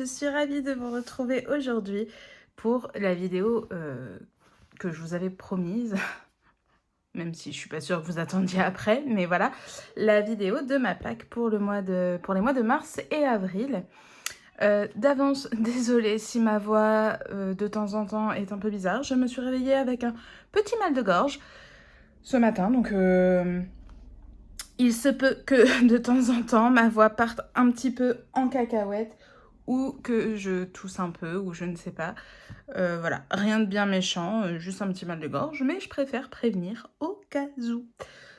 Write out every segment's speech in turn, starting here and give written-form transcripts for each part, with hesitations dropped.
je suis ravie de vous retrouver aujourd'hui pour la vidéo que je vous avais promise, même si je suis pas sûre que vous attendiez après, mais voilà, la vidéo de ma Pâques pour les mois de mars et avril. D'avance, désolée si ma voix de temps en temps est un peu bizarre, je me suis réveillée avec un petit mal de gorge ce matin, donc il se peut que de temps en temps ma voix parte un petit peu en cacahuète ou que je tousse un peu ou je ne sais pas. Voilà, rien de bien méchant, juste un petit mal de gorge, mais je préfère prévenir au cas où.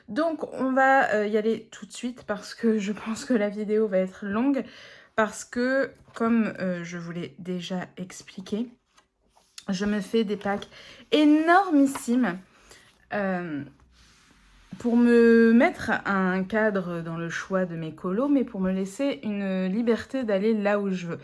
Donc on va y aller tout de suite parce que je pense que la vidéo va être longue parce que comme je vous l'ai déjà expliqué, je me fais des packs énormissimes pour me mettre un cadre dans le choix de mes colos, mais pour me laisser une liberté d'aller là où je veux.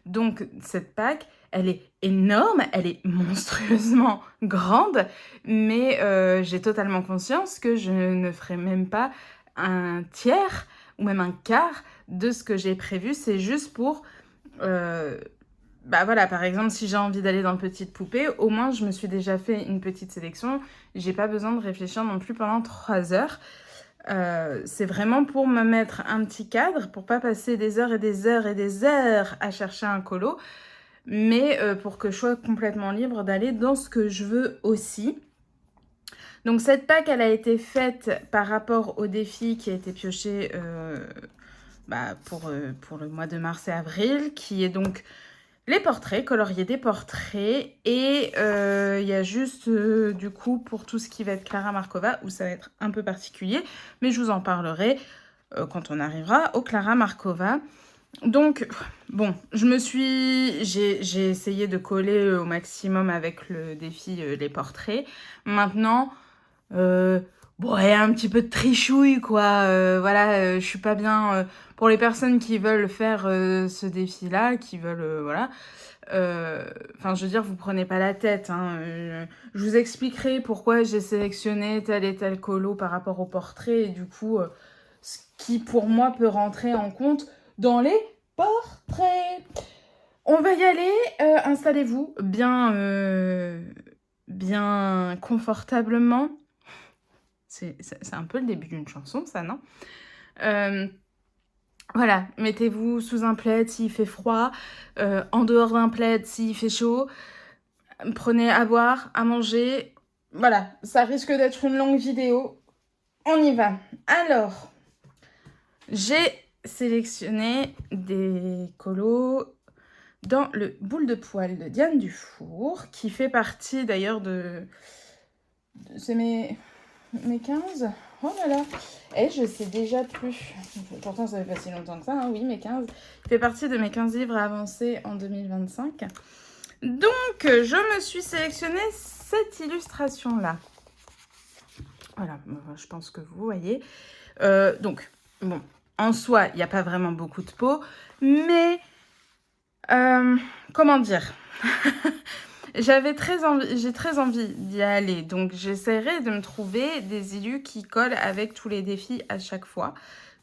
Donc cette pack, elle est énorme, elle est monstrueusement grande, mais j'ai totalement conscience que je ne ferai même pas un tiers ou même un quart de ce que j'ai prévu. C'est juste pour... bah voilà, par exemple, si j'ai envie d'aller dans Petite Poupée, au moins je me suis déjà fait une petite sélection. J'ai pas besoin de réfléchir non plus pendant 3 heures. C'est vraiment pour me mettre un petit cadre, pour pas passer des heures et des heures et des heures à chercher un colo, mais pour que je sois complètement libre d'aller dans ce que je veux aussi. Donc cette pack, elle a été faite par rapport au défi qui a été pioché pour le mois de mars et avril, qui est donc les portraits, colorier des portraits. Et il y a juste, du coup, pour tout ce qui va être Clara Markova, où ça va être un peu particulier, mais je vous en parlerai quand on arrivera au Clara Markova. Donc, bon, j'ai essayé de coller au maximum avec le défi les portraits. Maintenant, bon, il y a un petit peu de trichouille, quoi. Voilà, je suis pas bien... pour les personnes qui veulent faire ce défi-là, qui veulent... voilà. Enfin, je veux dire, vous prenez pas la tête. Hein. Je vous expliquerai pourquoi j'ai sélectionné tel et tel colo par rapport au portrait. Et du coup, ce qui, pour moi, peut rentrer en compte dans les portraits. On va y aller. Installez-vous bien confortablement. C'est un peu le début d'une chanson, ça, non? Voilà, mettez-vous sous un plaid s'il fait froid, en dehors d'un plaid s'il fait chaud. Prenez à boire, à manger. Voilà, ça risque d'être une longue vidéo. On y va. Alors, j'ai sélectionné des colos dans le boule de poil de Diane Dufour, qui fait partie d'ailleurs c'est mes 15. Oh là là. Et je sais déjà plus. Pourtant, ça fait pas si longtemps que ça. Hein. Oui, mes 15. Il fait partie de mes 15 livres avancés en 2025. Donc, je me suis sélectionné cette illustration-là. Voilà, je pense que vous voyez. Donc, bon, en soi, il n'y a pas vraiment beaucoup de peau, mais... comment dire j'ai très envie d'y aller, donc j'essaierai de me trouver des illus qui collent avec tous les défis à chaque fois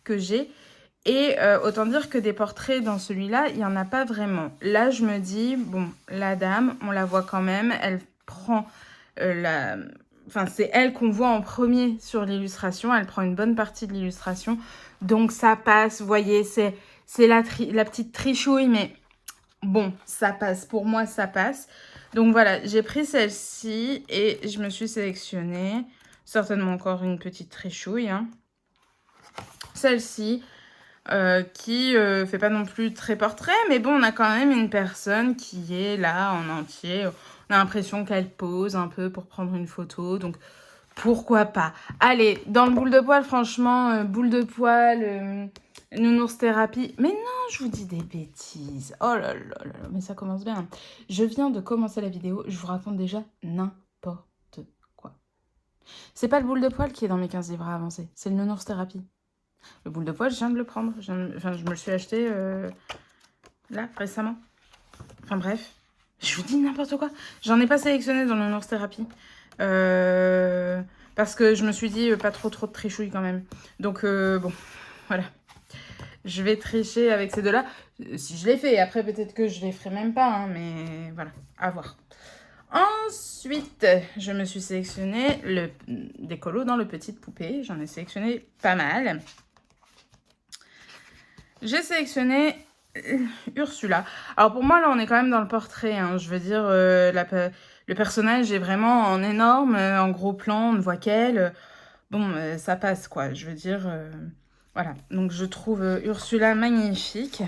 que j'ai. Et autant dire que des portraits dans celui-là, il n'y en a pas vraiment. Là, je me dis, bon, la dame, on la voit quand même, elle prend Enfin, c'est elle qu'on voit en premier sur l'illustration, elle prend une bonne partie de l'illustration. Donc ça passe, vous voyez, c'est la petite trichouille, mais bon, ça passe. Pour moi, ça passe. Donc voilà, j'ai pris celle-ci et je me suis sélectionnée. Certainement encore une petite trichouille. Hein. Celle-ci, qui fait pas non plus très portrait, mais bon, on a quand même une personne qui est là en entier. On a l'impression qu'elle pose un peu pour prendre une photo, donc pourquoi pas. Allez, dans le boule de poil, franchement, boule de poil, nounours thérapie. Mais non, je vous dis des bêtises. Oh là là là là, mais ça commence bien. Je viens de commencer la vidéo, je vous raconte déjà n'importe quoi. C'est pas le boule de poil qui est dans mes 15 livres à avancer, c'est le nounours thérapie. Le boule de poil, je viens de le prendre. Je me le suis acheté là, récemment. Enfin bref, je vous dis n'importe quoi. J'en ai pas sélectionné dans le nounours thérapie. Parce que je me suis dit pas trop de trichouille quand même. Donc bon, voilà. je vais tricher avec ces deux-là. Si je les fais, après peut-être que je les ferai même pas, hein, mais voilà, à voir. Ensuite, je me suis sélectionné des colos dans le Petite Poupée. J'en ai sélectionné pas mal. J'ai sélectionné Ursula. Alors pour moi, là, on est quand même dans le portrait. Hein. Je veux dire, le personnage est vraiment en énorme, en gros plan, on ne voit qu'elle. Bon, ça passe, quoi. Je veux dire, voilà. Donc je trouve Ursula magnifique.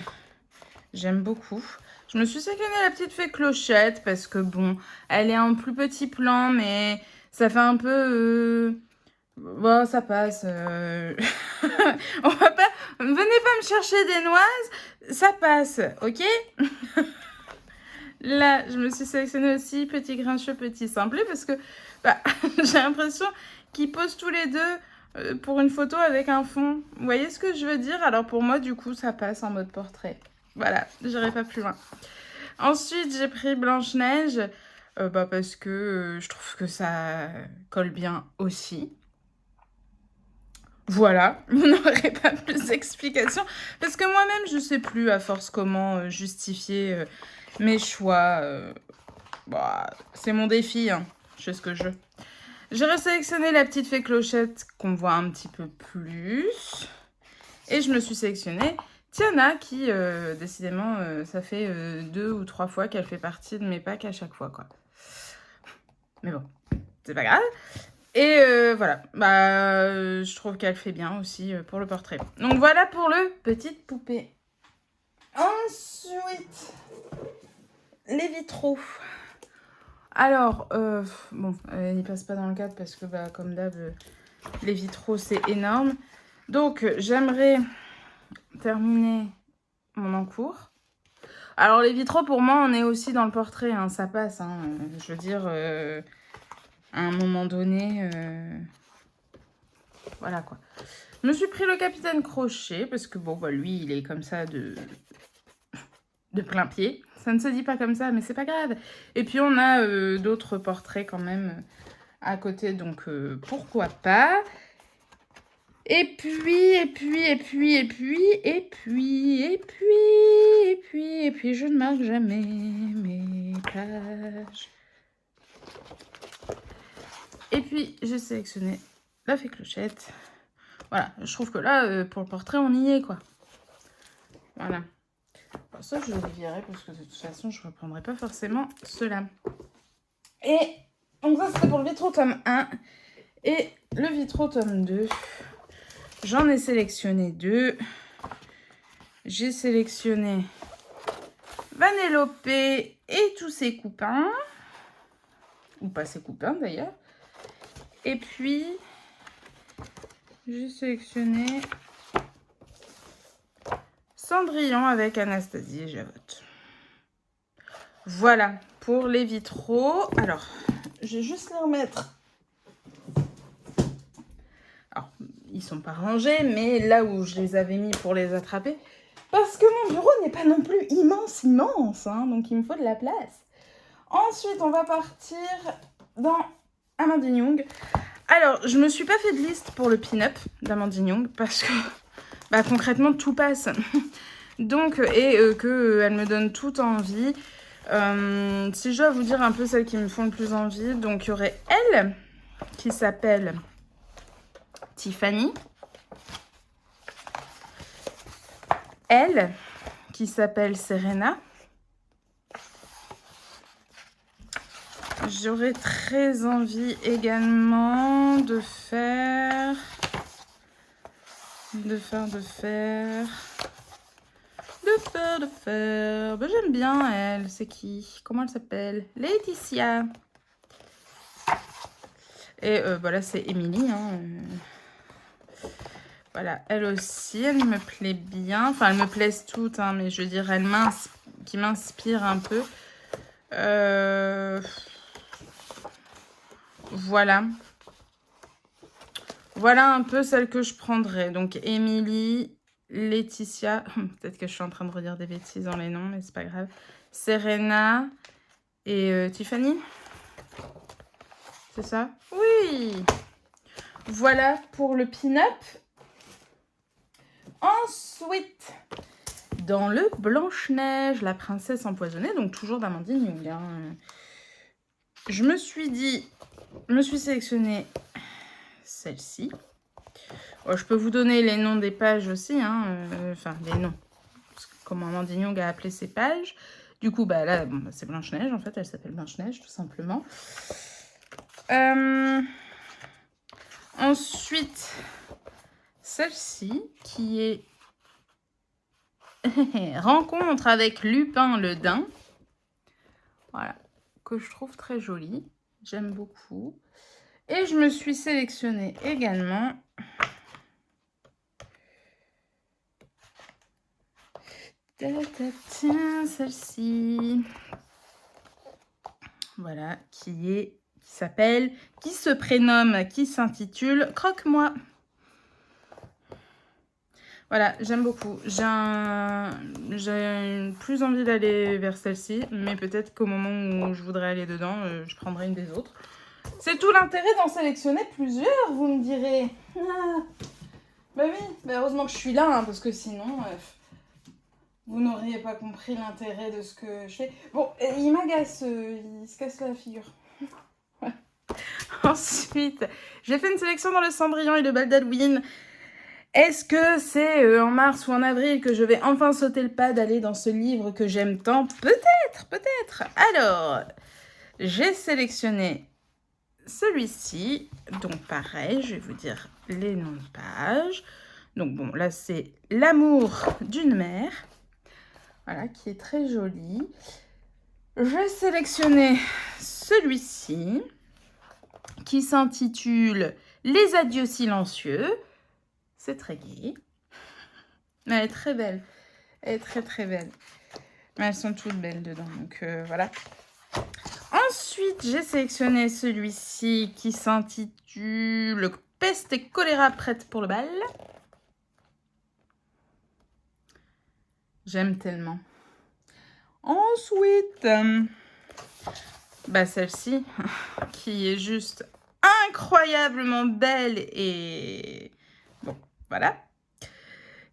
J'aime beaucoup. Je me suis sélectionné la petite fée Clochette parce que bon, elle est en plus petit plan, mais ça fait un peu... Bon, ça passe. On va pas... Venez pas me chercher des noises, ça passe, ok? Là, je me suis sélectionnée aussi Petit Grincheux, Petit Simplet parce que bah, j'ai l'impression qu'ils posent tous les deux pour une photo avec un fond. Vous voyez ce que je veux dire? Alors pour moi, du coup, ça passe en mode portrait. Voilà, j'irai pas plus loin. Ensuite, j'ai pris Blanche-Neige parce que je trouve que ça colle bien aussi. Voilà, vous n'aurez pas plus d'explications. Parce que moi-même, je sais plus à force comment justifier mes choix. Bah, c'est mon défi, hein. Je fais ce que je veux. J'ai resélectionné la petite fée Clochette qu'on voit un petit peu plus. Et je me suis sélectionnée Tiana qui, décidément, ça fait 2 ou 3 fois qu'elle fait partie de mes packs à chaque fois, quoi. Mais bon, c'est pas grave. Et voilà, bah, je trouve qu'elle fait bien aussi pour le portrait. Donc voilà pour le Petite Poupée. Ensuite, les vitraux. Alors, bon, ils passent pas dans le cadre parce que, bah, comme d'hab, les vitraux, c'est énorme. Donc, j'aimerais terminer mon encours. Alors, les vitraux, pour moi, on est aussi dans le portrait, hein, ça passe. Hein, je veux dire, à un moment donné, voilà, quoi. Je me suis pris le Capitaine Crochet parce que, bon, bah, lui, il est comme ça de plein pied. Ça ne se dit pas comme ça, mais c'est pas grave. Et puis, on a d'autres portraits quand même à côté, donc pourquoi pas. Et puis, je ne marque jamais mes pages. Et puis, j'ai sélectionné la fée Clochette. Voilà, je trouve que là, pour le portrait, on y est, quoi. Voilà. Alors ça, je le virerai parce que de toute façon, je ne reprendrai pas forcément cela. Et donc ça, c'était pour le Vitro tome 1. Et le Vitro tome 2, j'en ai sélectionné 2. J'ai sélectionné Vanellope et tous ses copains. Ou pas ses copains, d'ailleurs. Et puis, j'ai sélectionné Cendrillon avec Anastasie et Javotte. Voilà pour les vitraux. Alors, je vais juste les remettre. Alors, ils sont pas rangés, mais là où je les avais mis pour les attraper, parce que mon bureau n'est pas non plus immense, hein, donc il me faut de la place. Ensuite, on va partir dans Amandine Young. Alors, je me suis pas fait de liste pour le pin-up d'Amandine Young, parce que bah, concrètement, tout passe. Donc, qu'elle me donne toute envie. Si je dois vous dire un peu celles qui me font le plus envie, donc il y aurait elle, qui s'appelle Tiffany. Elle, qui s'appelle Serena. J'aurais très envie également de faire... Ben, j'aime bien elle. C'est qui? Comment elle s'appelle? Laetitia. Et voilà, c'est Émilie. Hein. Voilà, elle aussi, elle me plaît bien. Enfin, elles me plaisent toutes, hein, mais je veux dire, qui m'inspire un peu. Voilà. Voilà un peu celle que je prendrais. Donc, Émilie, Laetitia. Peut-être que je suis en train de redire des bêtises dans les noms, mais c'est pas grave. Serena et Tiffany. C'est ça? Oui. Voilà pour le pin-up. Ensuite, dans le Blanche-Neige, la princesse empoisonnée, donc toujours d'Amandine Young. Hein. Je me suis sélectionné celle-ci. Je peux vous donner les noms des pages aussi, hein, enfin les noms, comment Amandine Young a appelé ses pages. Du coup, bah là, bon, bah, c'est Blanche-Neige, en fait, elle s'appelle Blanche-Neige, tout simplement. Ensuite, celle-ci, qui est Rencontre avec Lupin le Daim. Voilà, que je trouve très jolie. J'aime beaucoup. Et je me suis sélectionnée également celle-ci. Voilà, qui se prénomme, qui s'intitule Croque-moi. Voilà, j'aime beaucoup. J'ai plus envie d'aller vers celle-ci, mais peut-être qu'au moment où je voudrais aller dedans, je prendrai une des autres. C'est tout l'intérêt d'en sélectionner plusieurs, vous me direz. Ah. Bah oui, bah heureusement que je suis là, hein, parce que sinon, vous n'auriez pas compris l'intérêt de ce que je fais. Bon, il m'agace, il se casse la figure. Ouais. Ensuite, j'ai fait une sélection dans le Cendrillon et le bal d'Halloween. Est-ce que c'est en mars ou en avril que je vais enfin sauter le pas d'aller dans ce livre que j'aime tant? Peut-être, peut-être. Alors, j'ai sélectionné celui-ci. Donc pareil, je vais vous dire les noms de pages. Donc bon, là c'est L'amour d'une mère. Voilà, qui est très joli. J'ai sélectionné celui-ci, qui s'intitule Les adieux silencieux. C'est très gai. Mais elle est très belle. Elle est très très belle. Mais elles sont toutes belles dedans, donc voilà. Ensuite, j'ai sélectionné celui-ci qui s'intitule Peste et choléra prête pour le bal. J'aime tellement. Ensuite, bah celle-ci, qui est juste incroyablement belle et... Bon, voilà.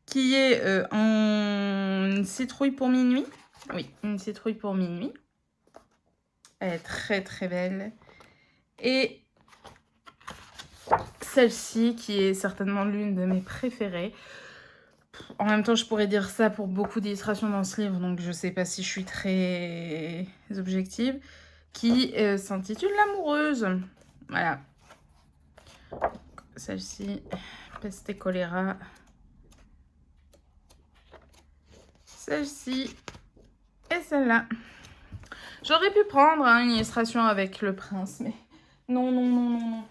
Qui est en citrouille pour minuit. Oui, une citrouille pour minuit. Elle est très très belle. Et celle-ci, qui est certainement l'une de mes préférées. En même temps, je pourrais dire ça pour beaucoup d'illustrations dans ce livre, donc je sais pas si je suis très objective. Qui s'intitule L'amoureuse. Voilà. Celle-ci, Peste et choléra. Celle-ci et celle-là. J'aurais pu prendre une illustration avec le prince, mais non, non, non, non, non.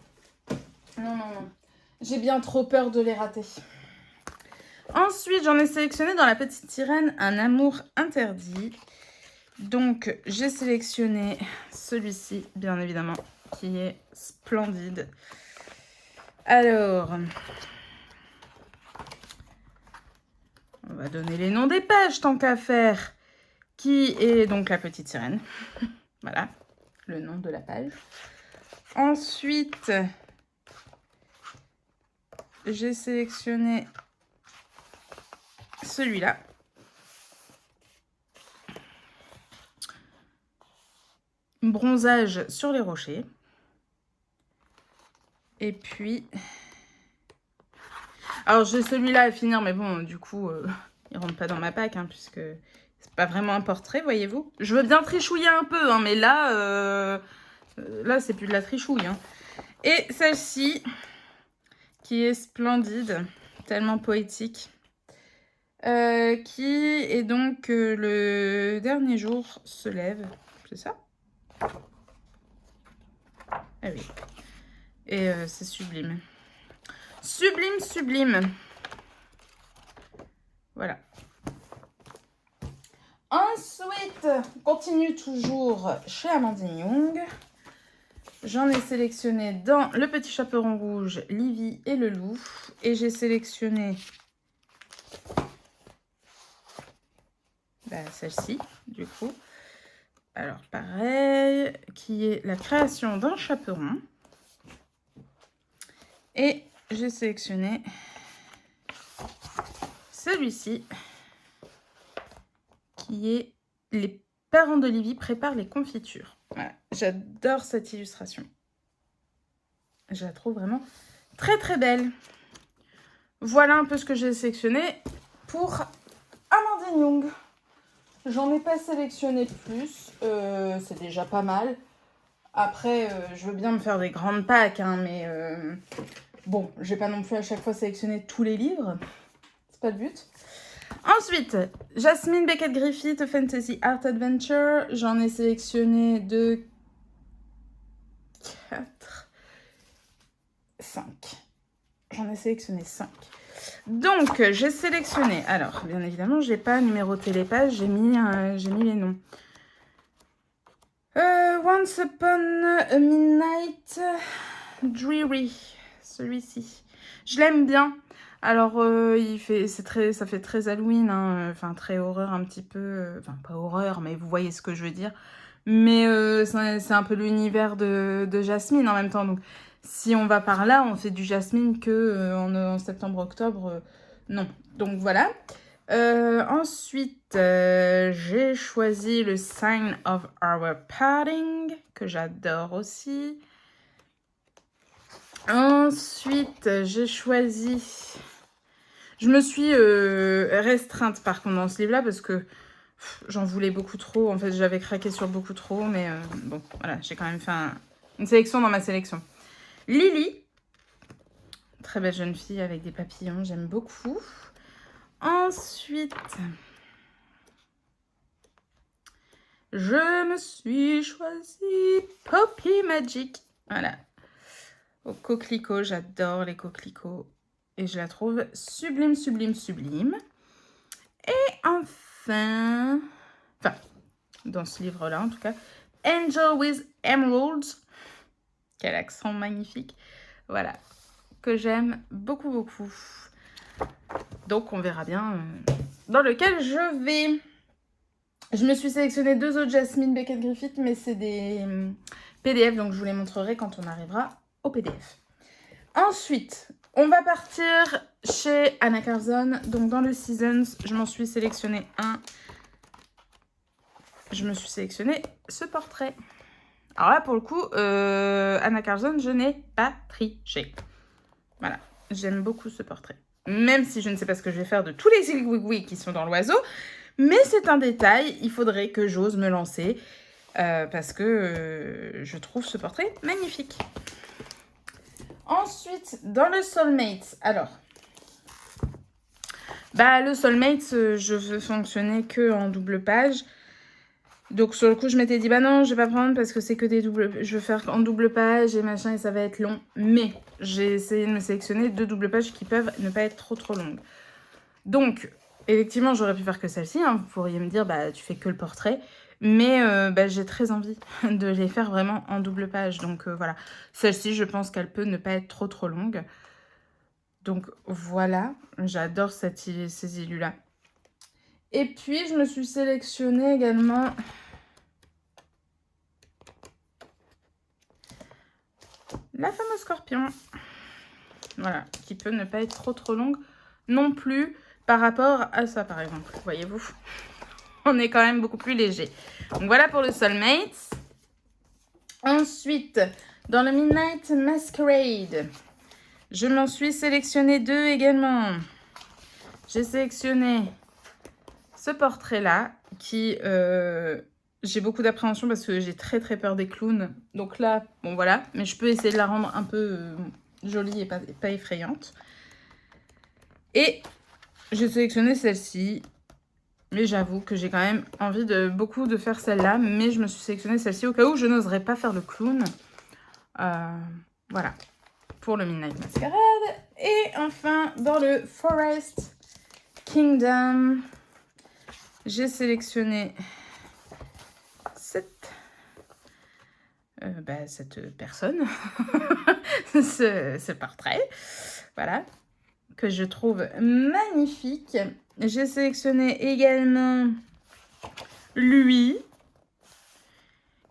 Non, non, non. J'ai bien trop peur de les rater. Ensuite, j'en ai sélectionné dans La Petite Sirène Un amour interdit. Donc, j'ai sélectionné celui-ci, bien évidemment, qui est splendide. Alors, on va donner les noms des pages, tant qu'à faire. Qui est donc La Petite Sirène. Voilà, le nom de la page. Ensuite, j'ai sélectionné celui-là. Bronzage sur les rochers. Et puis... Alors, j'ai celui-là à finir, mais bon, du coup, il rentre pas dans ma pack, hein, puisque c'est pas vraiment un portrait, voyez-vous. Je veux bien trichouiller un peu, hein, mais là, là, c'est plus de la trichouille. Hein. Et celle-ci, qui est splendide, tellement poétique, qui est donc Le dernier jour se lève, c'est ça? Ah oui. Et c'est sublime. Sublime, sublime. Voilà. Ensuite, on continue toujours chez Amandine Young. J'en ai sélectionné dans Le Petit Chaperon Rouge, Livy et le loup. Et j'ai sélectionné celle-ci, du coup. Alors, pareil, qui est La création d'un chaperon. Et j'ai sélectionné celui-ci, qui est les parents d'Olivie préparent les confitures. Voilà, j'adore cette illustration. Je la trouve vraiment très très belle. Voilà un peu ce que j'ai sélectionné pour Amandine Young. J'en ai pas sélectionné plus, c'est déjà pas mal. Après, je veux bien me faire des grandes packs, hein, mais bon, je vais pas non plus à chaque fois sélectionner tous les livres. C'est pas le but. Ensuite, Jasmine Beckett Griffith, A Fantasy Art Adventure. J'en ai sélectionné 2, 4, 5. J'en ai sélectionné 5. Donc, j'ai sélectionné... Alors, bien évidemment, j'ai pas numéroté les pages, j'ai mis les noms. Once Upon a Midnight Dreary, celui-ci. Je l'aime bien. Alors, ça fait très Halloween, hein, enfin très horreur un petit peu, enfin pas horreur, mais vous voyez ce que je veux dire. Mais c'est un peu l'univers de Jasmine en même temps. Donc, si on va par là, on fait du Jasmine que en septembre-octobre, non. Donc voilà. Ensuite, j'ai choisi le Sign of Our Parting, que j'adore aussi. Ensuite, j'ai choisi... Je me suis restreinte par contre dans ce livre-là parce que j'en voulais beaucoup trop. En fait, j'avais craqué sur beaucoup trop, mais bon, voilà, j'ai quand même fait une sélection dans ma sélection. Lily, très belle jeune fille avec des papillons, j'aime beaucoup. Ensuite, je me suis choisi Poppy Magic. Voilà. Au coquelicot, j'adore les coquelicots. Et je la trouve sublime, sublime, sublime. Et enfin, dans ce livre-là en tout cas, Angel with Emeralds. Quel accent magnifique. Voilà, que j'aime beaucoup, beaucoup. Donc, on verra bien dans lequel je vais. Je me suis sélectionné 2 autres Jasmine Beckett Griffith, mais c'est des PDF, donc je vous les montrerai quand on arrivera au PDF. Ensuite, on va partir chez Anna Carson. Donc, dans le Seasons, je m'en suis sélectionné un. Je me suis sélectionné ce portrait. Alors là, pour le coup, Anna Carson, je n'ai pas triché. Voilà, j'aime beaucoup ce portrait. Même si je ne sais pas ce que je vais faire de tous les zigouigouis qui sont dans l'oiseau. Mais c'est un détail, il faudrait que j'ose me lancer. Parce que je trouve ce portrait magnifique. Ensuite, dans le Soulmates, alors... le Soulmates, je veux fonctionner que en double page. Donc sur le coup, je m'étais dit, non, je vais pas prendre parce que c'est que des doubles... Je veux faire en double page et machin, et ça va être long. Mais j'ai essayé de me sélectionner 2 doubles pages qui peuvent ne pas être trop longues. Donc, effectivement, j'aurais pu faire que celle-ci. Hein. Vous pourriez me dire, tu fais que le portrait. Mais j'ai très envie de les faire vraiment en double page. Donc voilà, celle-ci, je pense qu'elle peut ne pas être trop longue. Donc voilà, j'adore ces élus-là. Et puis, je me suis sélectionnée également... la fameuse Scorpion. Voilà, qui peut ne pas être trop longue non plus par rapport à ça, par exemple. Voyez-vous, on est quand même beaucoup plus léger. Donc voilà pour le Soulmates. Ensuite, dans le Midnight Masquerade, je m'en suis sélectionné 2 également. J'ai sélectionné ce portrait-là qui... j'ai beaucoup d'appréhension parce que j'ai très peur des clowns. Donc là, bon voilà, mais je peux essayer de la rendre un peu jolie et pas effrayante. Et j'ai sélectionné celle-ci. Mais j'avoue que j'ai quand même envie beaucoup de faire celle-là. Mais je me suis sélectionnée celle-ci au cas où je n'oserais pas faire le clown. Voilà, pour le Midnight Masquerade. Et enfin, dans le Forest Kingdom, j'ai sélectionné cette personne, ce portrait, voilà, que je trouve magnifique. J'ai sélectionné également lui,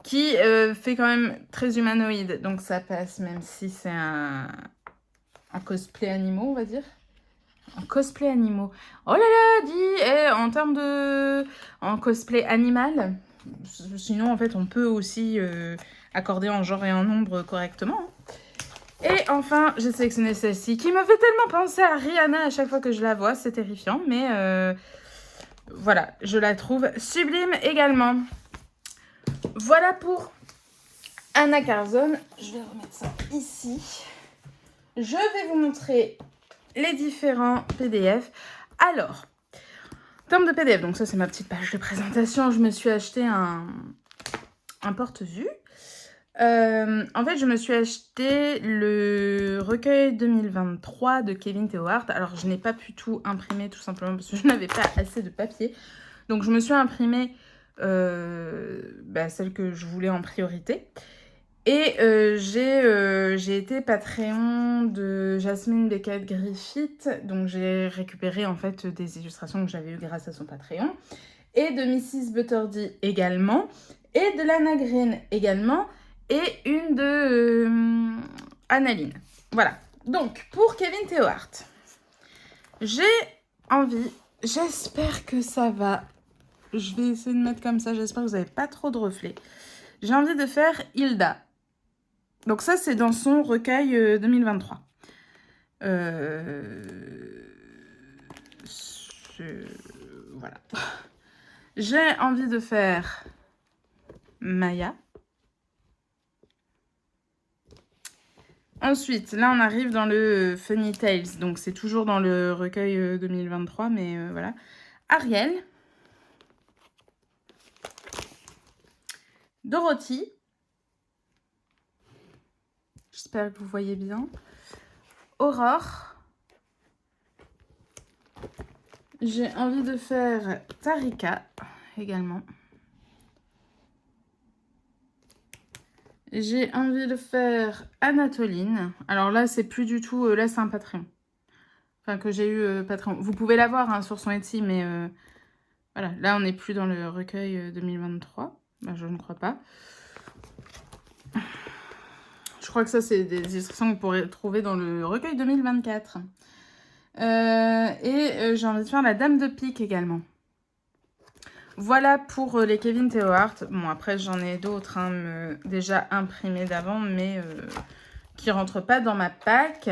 qui fait quand même très humanoïde, donc ça passe, même si c'est un cosplay animaux, on va dire. En cosplay animaux. Oh là là, dis, en termes de... En cosplay animal, sinon en fait on peut aussi accorder en genre et en nombre correctement. Et enfin, j'ai sélectionné celle-ci qui me fait tellement penser à Rihanna à chaque fois que je la vois, c'est terrifiant, mais voilà, je la trouve sublime également. Voilà pour Anna Carzon. Je vais remettre ça ici. Je vais vous montrer les différents PDF. Alors, en termes de PDF, donc ça c'est ma petite page de présentation, je me suis acheté un porte-vue. En fait, je me suis acheté le recueil 2023 de Kevin Théohart. Alors, je n'ai pas pu tout imprimer tout simplement parce que je n'avais pas assez de papier. Donc, je me suis imprimé celle que je voulais en priorité. Et j'ai été Patreon de Jasmine Beckett-Griffith. Donc, j'ai récupéré en fait des illustrations que j'avais eues grâce à son Patreon. Et de Mrs. Butterdy également. Et de Lana Green également. Et une de Annaline. Voilà. Donc, pour Kevin Théohart, j'ai envie, j'espère que ça va. Je vais essayer de mettre comme ça, j'espère que vous n'avez pas trop de reflets. J'ai envie de faire Hilda. Donc ça, c'est dans son recueil 2023. Voilà. J'ai envie de faire Maya. Ensuite, là, on arrive dans le Funny Tales. Donc, c'est toujours dans le recueil 2023, mais voilà. Ariel. Dorothy. J'espère que vous voyez bien. Aurore. J'ai envie de faire Tarika également. J'ai envie de faire Anatoline. Alors là, c'est plus du tout... là, c'est un Patreon. Enfin, que j'ai eu Patreon. Vous pouvez l'avoir hein, sur son Etsy, mais voilà. Là, on n'est plus dans le recueil 2023. Ben, je ne crois pas. Je crois que ça, c'est des illustrations que vous pourrez trouver dans le recueil 2024. J'ai envie de faire la Dame de Pique également. Voilà pour les Kevin Théohart. Bon, après, j'en ai d'autres hein, déjà imprimés d'avant, mais qui ne rentrent pas dans ma pack.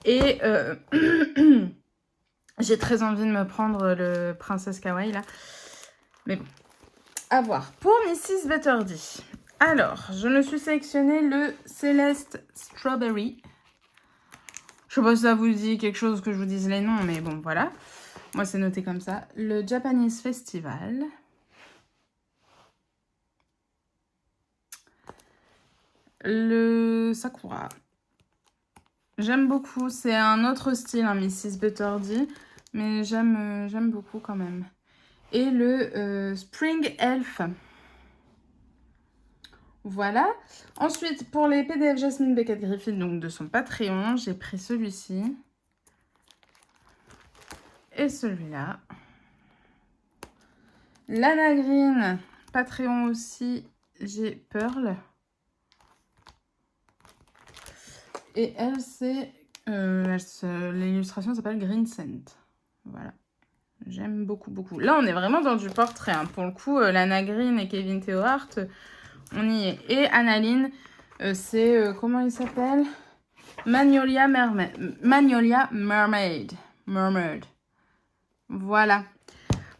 Et j'ai très envie de me prendre le Princesse Kawaii, là. Mais bon, à voir. Pour Mrs. Butterdy. Alors, je me suis sélectionné le Céleste Strawberry. Je sais pas si ça vous dit quelque chose que je vous dise les noms, mais bon, voilà. Moi, c'est noté comme ça. Le Japanese Festival. Le Sakura. J'aime beaucoup. C'est un autre style, hein, Mrs. Butterdy. Mais j'aime beaucoup quand même. Et le Spring Elf. Voilà. Ensuite, pour les PDF Jasmine Beckett-Griffith, donc de son Patreon, j'ai pris celui-ci. Et celui-là. Lana Green, Patreon aussi, j'ai Pearl. Et elle, c'est... l'illustration s'appelle Green Scent. Voilà. J'aime beaucoup, beaucoup. Là, on est vraiment dans du portrait. Hein. Pour le coup, Lana Green et Kevin Théohart, on y est. Et Annaline, c'est... comment il s'appelle? Magnolia Mermaid. Mermaid. Voilà.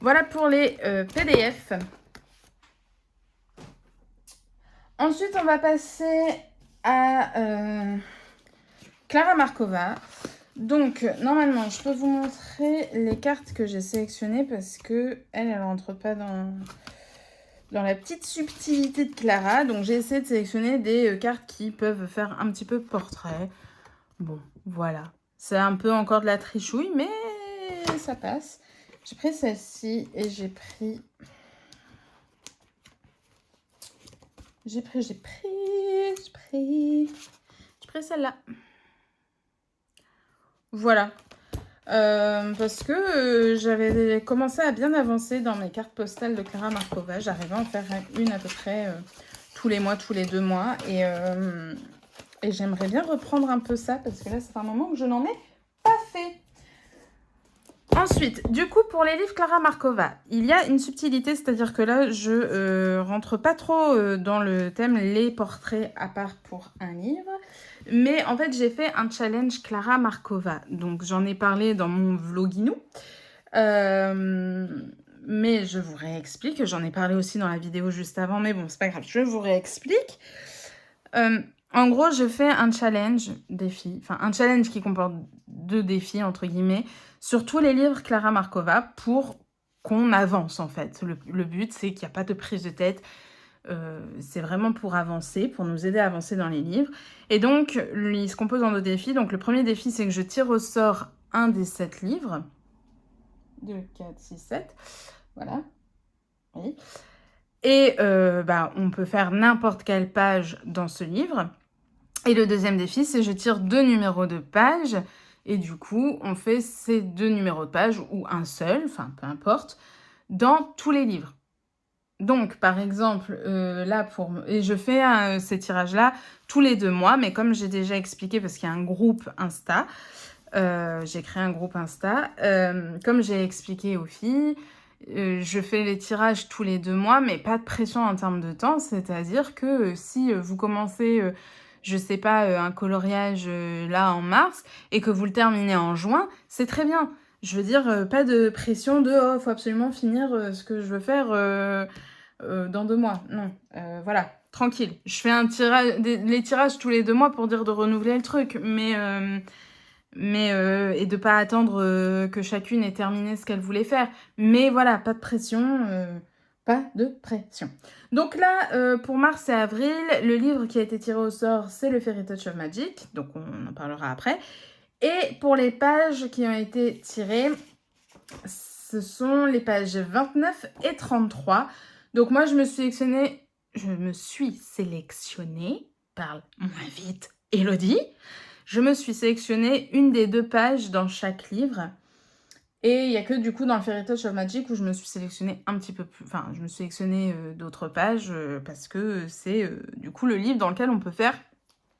Voilà pour les PDF. Ensuite, on va passer à Clara Markova. Donc, normalement, je peux vous montrer les cartes que j'ai sélectionnées parce que elle rentre pas dans la petite subtilité de Clara. Donc, j'ai essayé de sélectionner des cartes qui peuvent faire un petit peu portrait. Bon, voilà. C'est un peu encore de la trichouille, mais ça passe. J'ai pris celle-ci et j'ai pris celle-là. Voilà. Parce que j'avais commencé à bien avancer dans mes cartes postales de Clara Markova. J'arrivais à en faire une à peu près tous les mois, tous les 2 mois. Et j'aimerais bien reprendre un peu ça parce que là, c'est un moment que je n'en ai pas fait. Ensuite, du coup, pour les livres Clara Markova, il y a une subtilité, c'est-à-dire que là, je rentre pas trop dans le thème les portraits à part pour un livre, mais en fait, j'ai fait un challenge Clara Markova, donc j'en ai parlé dans mon vloginou, mais je vous réexplique, j'en ai parlé aussi dans la vidéo juste avant, mais bon, c'est pas grave, je vous réexplique. En gros, je fais un challenge défi, enfin un challenge qui comporte 2 défis, entre guillemets, sur tous les livres Clara Markova pour qu'on avance, en fait. Le but, c'est qu'il n'y a pas de prise de tête. C'est vraiment pour avancer, pour nous aider à avancer dans les livres. Et donc, il se compose en 2 défis. Donc, le premier défi, c'est que je tire au sort un des 7 livres. 2, 4, 6, 7. Voilà. Oui. Et on peut faire n'importe quelle page dans ce livre. Et le deuxième défi, c'est je tire 2 numéros de page. Et du coup, on fait ces 2 numéros de page, ou un seul, enfin peu importe, dans tous les livres. Donc, par exemple, là, et je fais ces tirages-là tous les 2 mois, mais comme j'ai déjà expliqué, parce qu'il y a un groupe Insta, j'ai créé un groupe Insta, comme j'ai expliqué aux filles, je fais les tirages tous les 2 mois, mais pas de pression en termes de temps, c'est-à-dire que si vous commencez, je sais pas, un coloriage là en mars, et que vous le terminez en juin, c'est très bien. Je veux dire, pas de pression de « oh, faut absolument finir ce que je veux faire dans 2 mois ». Non, voilà, tranquille. Je fais les tirages tous les 2 mois pour dire de renouveler le truc, et de pas attendre que chacune ait terminé ce qu'elle voulait faire. Mais voilà, pas de pression, pas de pression. Donc là, pour mars et avril, le livre qui a été tiré au sort, c'est le Fairy Touch of Magic, donc on en parlera après. Et pour les pages qui ont été tirées, ce sont les pages 29 et 33. Donc moi, je me suis sélectionnée, parle moins vite, Elodie. Je me suis sélectionné une des 2 pages dans chaque livre. Et il n'y a que du coup dans le Fairy Touch of Magic où je me suis sélectionné un petit peu plus... Enfin, je me suis sélectionné d'autres pages parce que c'est du coup le livre dans lequel on peut faire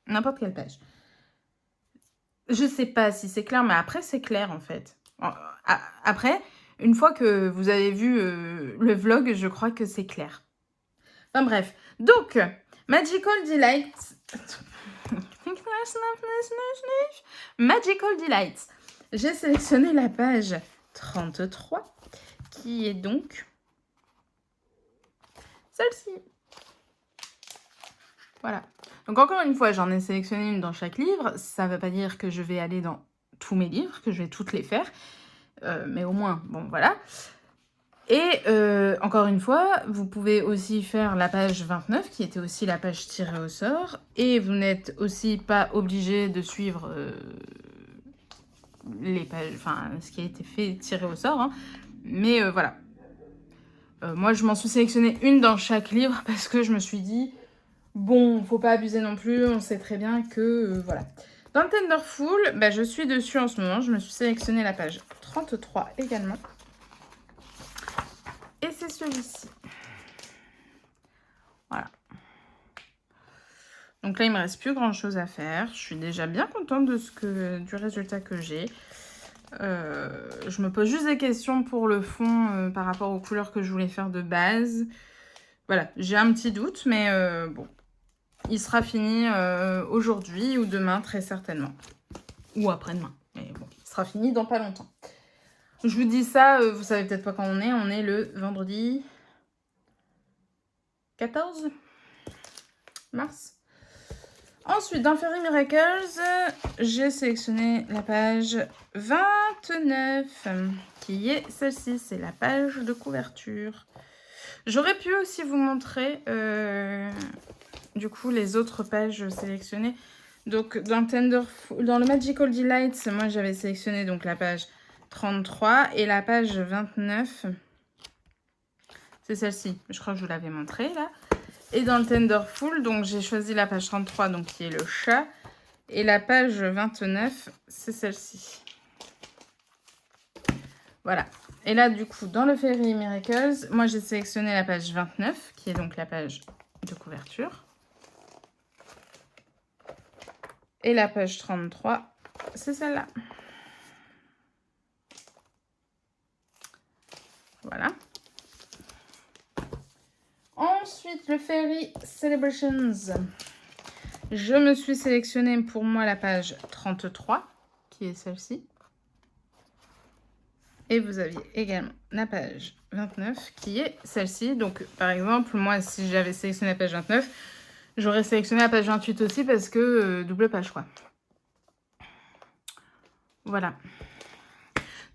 n'importe quelle page. Je sais pas si c'est clair, mais après c'est clair en fait. Après, une fois que vous avez vu le vlog, je crois que c'est clair. Enfin bref. Donc, Magical Delights... Magical Delights. J'ai sélectionné la page 33, qui est donc celle-ci. Voilà. Donc encore une fois, j'en ai sélectionné une dans chaque livre. Ça ne veut pas dire que je vais aller dans tous mes livres, que je vais toutes les faire. Mais au moins, bon, voilà. Et encore une fois, vous pouvez aussi faire la page 29, qui était aussi la page tirée au sort. Et vous n'êtes aussi pas obligé de suivre les pages, enfin, ce qui a été fait tirer au sort. Hein. Mais voilà. Moi, je m'en suis sélectionné une dans chaque livre parce que je me suis dit, bon, faut pas abuser non plus, on sait très bien que, voilà. Dans le Tenderful, je suis dessus en ce moment, je me suis sélectionné la page 33 également. Et c'est celui-ci. Voilà. Donc là, il me reste plus grand-chose à faire. Je suis déjà bien contente du résultat que j'ai. Je me pose juste des questions pour le fond par rapport aux couleurs que je voulais faire de base. Voilà, j'ai un petit doute, mais bon. Il sera fini aujourd'hui ou demain, très certainement. Ou après-demain. Mais bon, il sera fini dans pas longtemps. Je vous dis ça, vous savez peut-être pas quand on est. On est le vendredi 14 mars. Ensuite, dans Fairy Miracles, j'ai sélectionné la page 29, qui est celle-ci. C'est la page de couverture. J'aurais pu aussi vous montrer, du coup, les autres pages sélectionnées. Donc, dans le Magical Delights, moi, j'avais sélectionné donc la page 33 et la page 29. C'est celle-ci. Je crois que je vous l'avais montrée, là. Et dans le Tenderful, donc j'ai choisi la page 33, donc qui est le chat. Et la page 29, c'est celle-ci. Voilà. Et là, du coup, dans le Fairy Miracles, moi, j'ai sélectionné la page 29, qui est donc la page de couverture. Et la page 33, c'est celle-là. le Fairy Celebrations. Je me suis sélectionnée pour moi la page 33, qui est celle-ci. Et vous aviez également la page 29, qui est celle-ci. Donc, par exemple, moi, si j'avais sélectionné la page 29, j'aurais sélectionné la page 28 aussi parce que double page, quoi. Voilà.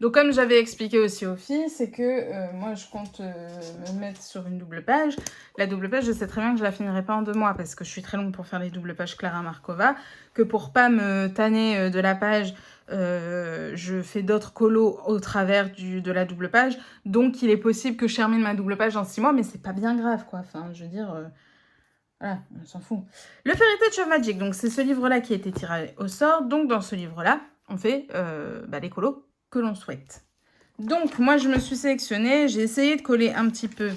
Donc, comme j'avais expliqué aussi aux filles, c'est que moi, je compte me mettre sur une double page. La double page, je sais très bien que je la finirai pas en 2 mois parce que je suis très longue pour faire les doubles pages Clara Markova, que pour pas me tanner de la page, je fais d'autres colos au travers de la double page. Donc, il est possible que je termine ma double page en 6 mois, mais c'est pas bien grave, quoi. Enfin, je veux dire... voilà, on s'en fout. Le Fairy Touch of Magic, donc c'est ce livre-là qui a été tiré au sort. Donc, dans ce livre-là, on fait les colos que l'on souhaite. Donc, moi, je me suis sélectionnée. J'ai essayé de coller un petit peu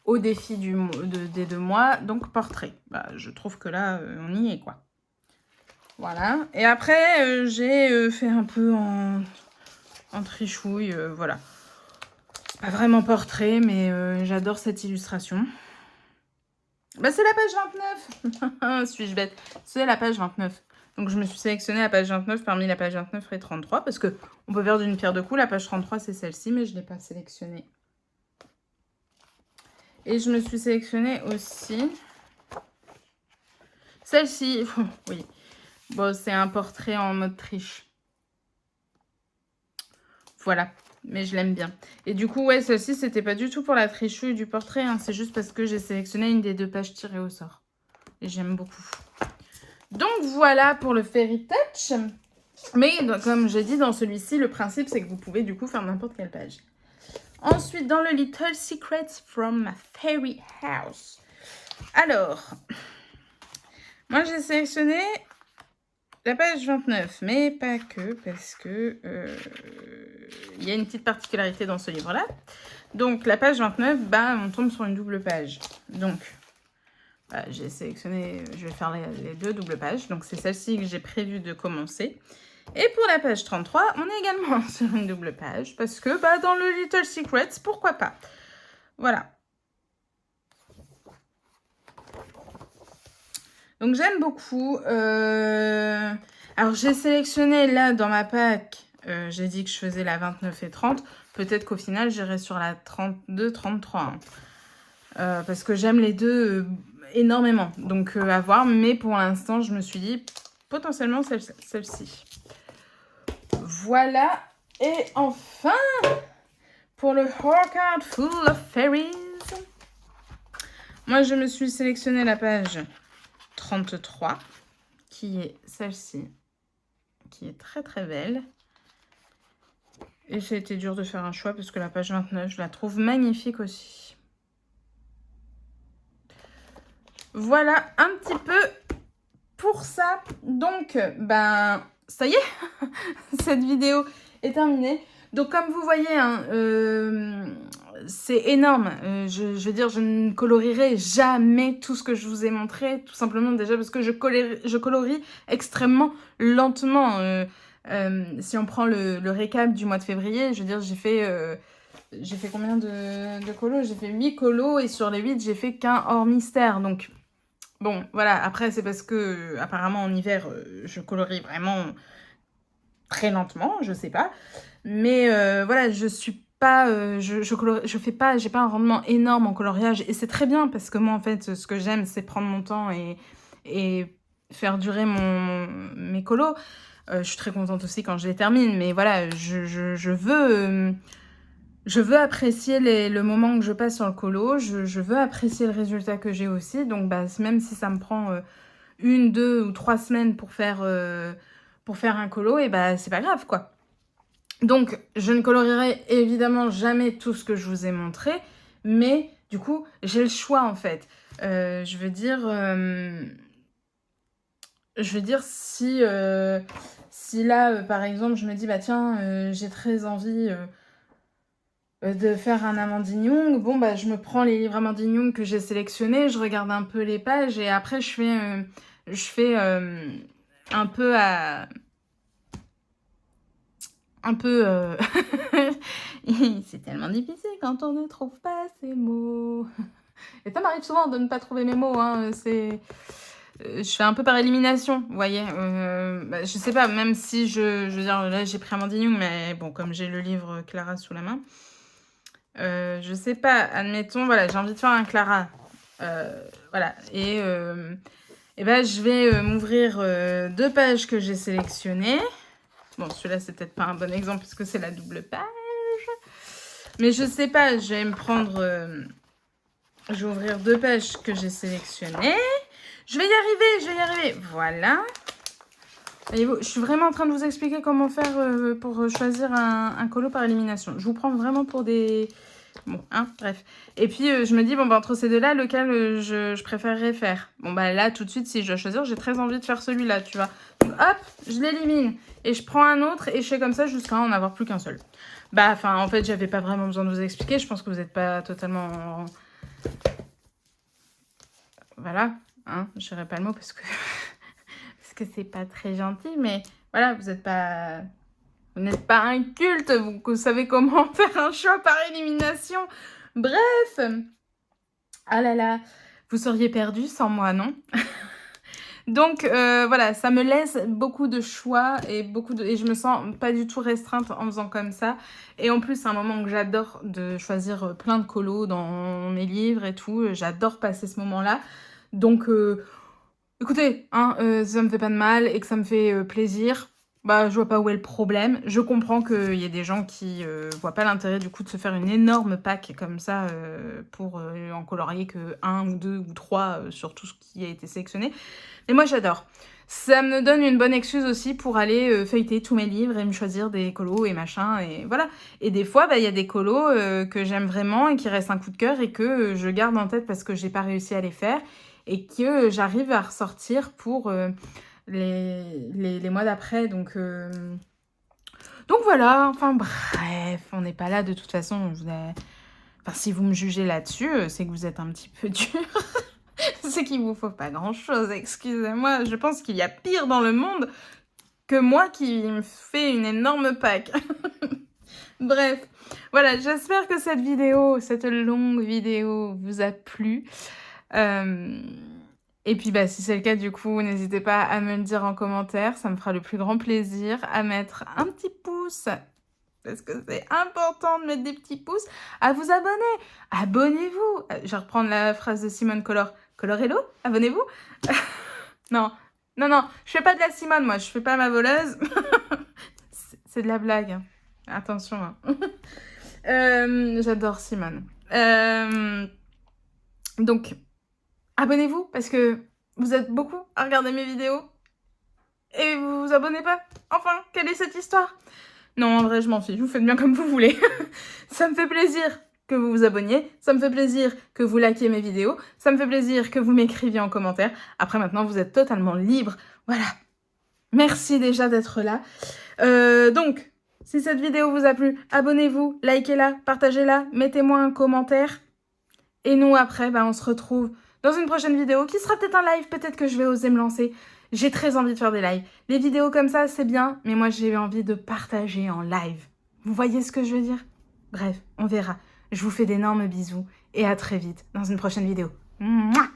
au défi des 2 mois. Donc, portrait. Bah, je trouve que là, on y est, quoi. Voilà. Et après, j'ai fait un peu en trichouille. Voilà. C'est pas vraiment portrait, mais j'adore cette illustration. Bah, c'est la page 29. Suis-je bête? C'est la page 29. Donc, je me suis sélectionnée la page 29 parmi la page 29 et 33 parce que on peut faire d'une pierre deux coups. La page 33, c'est celle-ci, mais je ne l'ai pas sélectionnée. Et je me suis sélectionnée aussi celle-ci. Oui. Bon, c'est un portrait en mode triche. Voilà. Mais je l'aime bien. Et du coup, ouais, celle-ci, c'était pas du tout pour la trichouille du portrait. Hein. C'est juste parce que j'ai sélectionné une des 2 pages tirées au sort. Et j'aime beaucoup. Donc voilà pour le Fairy Touch. Mais comme j'ai dit dans celui-ci, le principe c'est que vous pouvez du coup faire n'importe quelle page. Ensuite, dans le Little Secrets from my Fairy House. Alors, moi j'ai sélectionné la page 29, mais pas que, parce que y a une petite particularité dans ce livre-là. Donc la page 29, bah, on tombe sur une double page. Donc, j'ai sélectionné, je vais faire les 2 doubles pages. Donc c'est celle-ci que j'ai prévu de commencer. Et pour la page 33, on est également sur une double page parce que bah, dans le Little Secrets, pourquoi pas. Voilà. Donc j'aime beaucoup. Alors j'ai sélectionné là dans ma pack, j'ai dit que je faisais la 29 et 30. Peut-être qu'au final, j'irai sur la 32, 33. Hein. Parce que j'aime les deux énormément. Donc à voir. Mais pour l'instant, je me suis dit potentiellement celle-ci. Voilà. Et enfin, pour le Orchard Full of Fairies, moi, je me suis sélectionné la page 33, qui est celle-ci, qui est très très belle. Et ça a été dur de faire un choix parce que la page 29, je la trouve magnifique aussi. Voilà un petit peu pour ça. Donc, ben, ça y est, cette vidéo est terminée. Donc, comme vous voyez, hein, c'est énorme. Je veux dire, je ne colorierai jamais tout ce que je vous ai montré, tout simplement déjà parce que je colorie extrêmement lentement. Si on prend le récap du mois de février, je veux dire, j'ai fait combien de colos? J'ai fait 8 colos et sur les 8, j'ai fait qu'un hors mystère. Donc, bon, voilà. Après, c'est parce que, apparemment, en hiver, je colorie vraiment très lentement, je sais pas. Mais voilà, je suis pas, je fais pas, j'ai pas un rendement énorme en coloriage et c'est très bien parce que moi en fait, ce que j'aime, c'est prendre mon temps et faire durer mes colos. Je suis très contente aussi quand je les termine, mais voilà, je veux apprécier le moment que je passe sur le colo, je veux apprécier le résultat que j'ai aussi, donc bah, même si ça me prend 1, 2 ou 3 semaines pour faire un colo, et bah c'est pas grave quoi. Donc, je ne colorierai évidemment jamais tout ce que je vous ai montré, mais du coup, j'ai le choix en fait. Je veux dire, si là, par exemple, je me dis, bah tiens, j'ai très envie de faire un Amandine Young, bon, bah je me prends les livres Amandine Young que j'ai sélectionnés, je regarde un peu les pages et après, je fais un peu un peu... C'est tellement difficile quand on ne trouve pas ses mots. Et ça m'arrive souvent de ne pas trouver mes mots, hein. Je fais un peu par élimination, vous voyez. Je sais pas, même si je veux dire, là j'ai pris Amandine Young, mais bon, comme j'ai le livre Clara sous la main, je sais pas, admettons, voilà, j'ai envie de faire un Clara. Voilà, et ben, je vais m'ouvrir 2 pages que j'ai sélectionnées. Bon, celui-là, c'est peut-être pas un bon exemple puisque c'est la double page. Mais je sais pas, je vais me prendre... je vais ouvrir 2 pages que j'ai sélectionnées. Je vais y arriver. Voilà. Voyez-vous, je suis vraiment en train de vous expliquer comment faire pour choisir un colo par élimination. Je vous prends vraiment pour des... Bon, hein, bref. Et puis, je me dis, bon, bah, entre ces deux-là, lequel je préférerais faire. Bon, bah, là, tout de suite, si je dois choisir, j'ai très envie de faire celui-là, tu vois. Donc, hop, je l'élimine. Et je prends un autre et je fais comme ça jusqu'à en avoir plus qu'un seul. Bah, enfin, en fait, j'avais pas vraiment besoin de vous expliquer. Je pense que vous n'êtes pas totalement... Voilà, hein, je dirais pas le mot parce que... parce que c'est pas très gentil, mais voilà, vous n'êtes pas... Vous n'êtes pas inculte, vous savez comment faire un choix par élimination. Bref. Ah là là, vous seriez perdu sans moi, non? Donc voilà, ça me laisse beaucoup de choix et et je me sens pas du tout restreinte en faisant comme ça. Et en plus, c'est un moment que j'adore de choisir plein de colos dans mes livres et tout. J'adore passer ce moment-là. Donc écoutez, hein, si ça me fait pas de mal et que ça me fait plaisir, bah je vois pas où est le problème. Je comprends qu'il y ait des gens qui voient pas l'intérêt du coup de se faire une énorme pack comme ça pour en colorier que 1 ou 2 ou 3 sur tout ce qui a été sélectionné. Mais moi j'adore. Ça me donne une bonne excuse aussi pour aller feuilleter tous mes livres et me choisir des colos et machin, et voilà. Et des fois, bah, y a des colos que j'aime vraiment et qui restent un coup de cœur et que je garde en tête parce que j'ai pas réussi à les faire et que j'arrive à ressortir pour les mois d'après. Donc voilà, enfin bref, on n'est pas là de toute façon. Enfin, si vous me jugez là-dessus, c'est que vous êtes un petit peu dur. C'est qu'il vous faut pas grand-chose, excusez-moi. Je pense qu'il y a pire dans le monde que moi qui me fais une énorme pack. Bref, voilà, j'espère que cette longue vidéo vous a plu. Et puis, bah, si c'est le cas, du coup, n'hésitez pas à me le dire en commentaire. Ça me fera le plus grand plaisir à mettre un petit pouce, parce que c'est important de mettre des petits pouces, à vous abonner. Abonnez-vous. Je vais reprendre la phrase de Simone Color. Colorello, abonnez-vous. Non, je fais pas de la Simone, moi. Je fais pas ma voleuse. C'est de la blague, hein. Attention, hein. J'adore Simone. Donc, abonnez-vous parce que vous êtes beaucoup à regarder mes vidéos et vous vous abonnez pas. Enfin, quelle est cette histoire? Non, en vrai, je m'en fiche. Vous faites bien comme vous voulez. Ça me fait plaisir que vous vous abonniez. Ça me fait plaisir que vous likiez mes vidéos. Ça me fait plaisir que vous m'écriviez en commentaire. Après, maintenant, vous êtes totalement libre. Voilà. Merci déjà d'être là. Donc, si cette vidéo vous a plu, abonnez-vous, likez-la, partagez-la, mettez-moi un commentaire. Et nous, après, bah, on se retrouve dans une prochaine vidéo qui sera peut-être un live. Peut-être que je vais oser me lancer. J'ai très envie de faire des lives. Les vidéos comme ça, c'est bien, mais moi, j'ai envie de partager en live. Vous voyez ce que je veux dire? Bref, on verra. Je vous fais d'énormes bisous et à très vite dans une prochaine vidéo. Mouah.